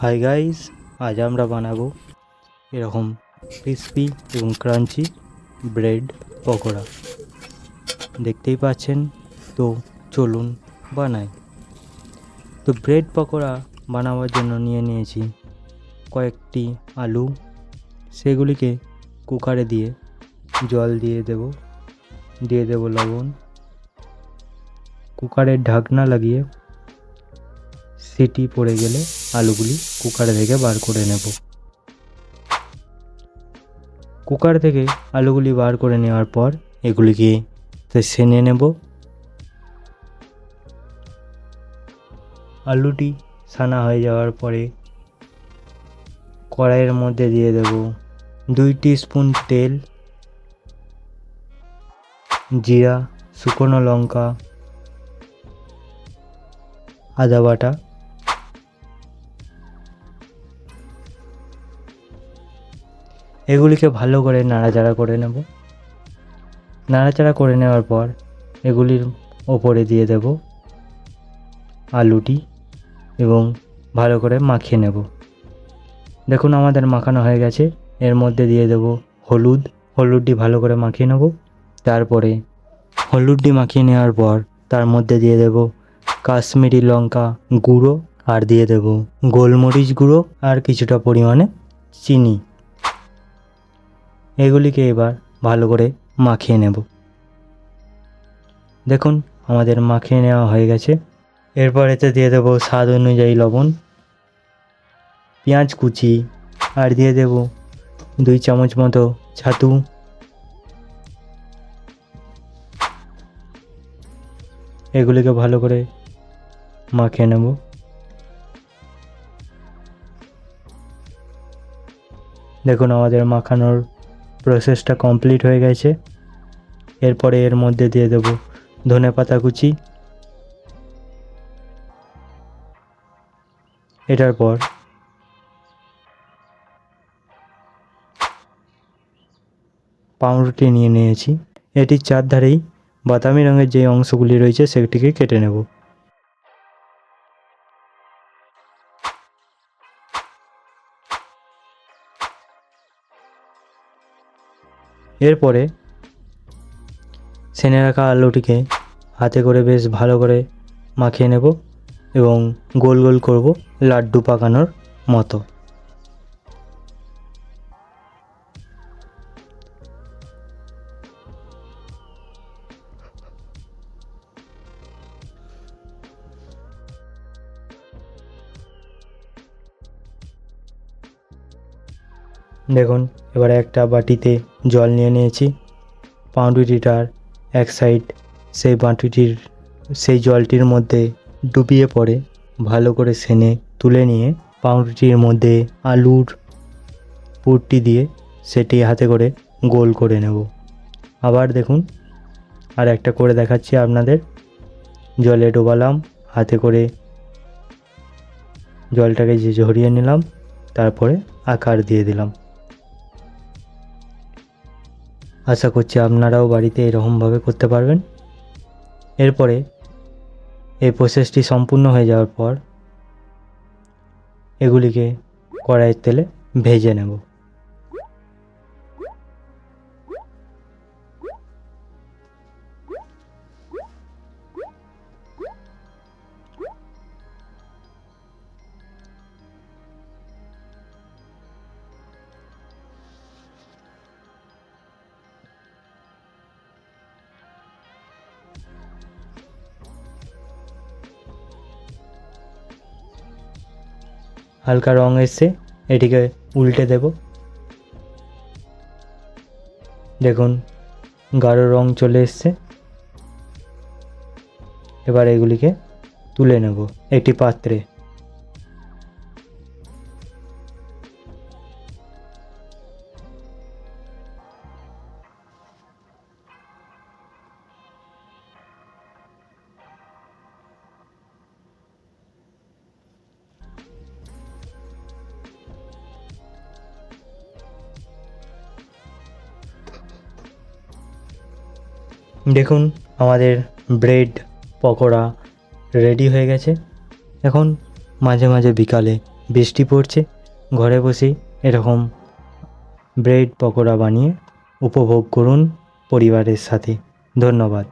Hi guys, আজ আমরা বানাবো এরকম ক্রিস্পি এবং ক্রাঞ্চি ব্রেড পকোড়া। দেখতেই পাচ্ছেন, তো চলুন বানাই। তো ব্রেড পকোড়া বানাবার জন্য নিয়ে নিয়েছি কয়েকটি আলু। সেগুলিকে কুকারে দিয়ে জল দিয়ে দেব লবণ। কুকারের ঢাকনা লাগিয়ে সিটি পড়ে গেলে আলুগুলি কুকার থেকে বার করে নেব। কুকার থেকে আলুগুলি বার করে নেওয়ার পর এগুলিকে সেনে নেব। আলুটি সানা হয়ে যাওয়ার পরে কড়াইয়ের মধ্যে দিয়ে দেব 2 স্পুন তেল, জিরা, শুকনো লঙ্কা, আদা বাটা। এগুলিকে ভালো করে নাড়াচাড়া করে নেব। নাড়াচাড়া করে নেওয়ার পর এগুলির ওপরে দিয়ে দেব আলুটি এবং ভালো করে মাখিয়ে নেব। দেখুন আমাদের মাখানো হয়ে গেছে। এর মধ্যে দিয়ে দেব হলুদটি ভালো করে মাখিয়ে নেব। তারপরে হলুদটি মাখিয়ে নেওয়ার পর তার মধ্যে দিয়ে দেব কাশ্মীরি লঙ্কা গুঁড়ো, আর দিয়ে দেব গোলমরিচ গুঁড়ো আর কিছুটা পরিমাণে চিনি। এগুলিকে এবার ভালো করে মাখিয়ে নেব। দেখুন আমাদের মাখিয়ে নেওয়া হয়ে গেছে। এরপর এতে দিয়ে দেব স্বাদ অনুযায়ী লবণ, পেঁয়াজ কুচি, আর দিয়ে দেব 2 চামচ মতো ছাতু। এগুলিকে ভালো করে মাখিয়ে নেব। দেখুন আমাদের মাখানোর প্রসেসটা কমপ্লিট হয়ে গেছে। এরপরে এর মধ্যে দিয়ে দেব ধনেপাতা কুচি। এটার পর পাউরুটি নিয়ে নিয়েছি। এটির চারধারেই বাদামি রঙের যে অংশগুলি রয়েছে সেটিকে কেটে নেব। এরপরে সেনে রাখা আলুটিকে হাতে করে বেশ ভালো করে মাখিয়ে নেব এবং গোল গোল করব লাড্ডু পাকানোর মতো। দেখুন এবারে একটা বাটিতে জল নিয়ে নিয়েছি। পাউরুটিটার এক সাইড সেই জলটির মধ্যে ডুবিয়ে পড়ে ভালো করে সেনে তুলে নিয়ে পাউরুটির মধ্যে আলুর পুরটি দিয়ে সেটি হাতে করে গোল করে নেব। আবার দেখুন আর একটা করে দেখাচ্ছি আপনাদের। জলে ডোবালাম, হাতে করে জলটাকে ঝরিয়ে নিলাম, তারপরে আকার দিয়ে দিলাম। আশা করছি আপনারাও বাড়িতে এরকমভাবে করতে পারবেন। এরপরে এই প্রসেসটি সম্পূর্ণ হয়ে যাওয়ার পর এগুলিকে কড়াইয়ের তেলে ভেজে নেব। হালকা রং এসে এটিকে উল্টে দেব। দেখুন গাঢ় রং চলে এসছে। এবার এগুলিকে তুলে নেব একটি পাত্রে। দেখুন আমাদের ব্রেড পকোড়া রেডি হয়ে গেছে। এখন মাঝে মাঝে বিকালে বৃষ্টি পড়ছে, ঘরে বসেই এরকম ব্রেড পকোড়া বানিয়ে উপভোগ করুন পরিবারের সাথে। ধন্যবাদ।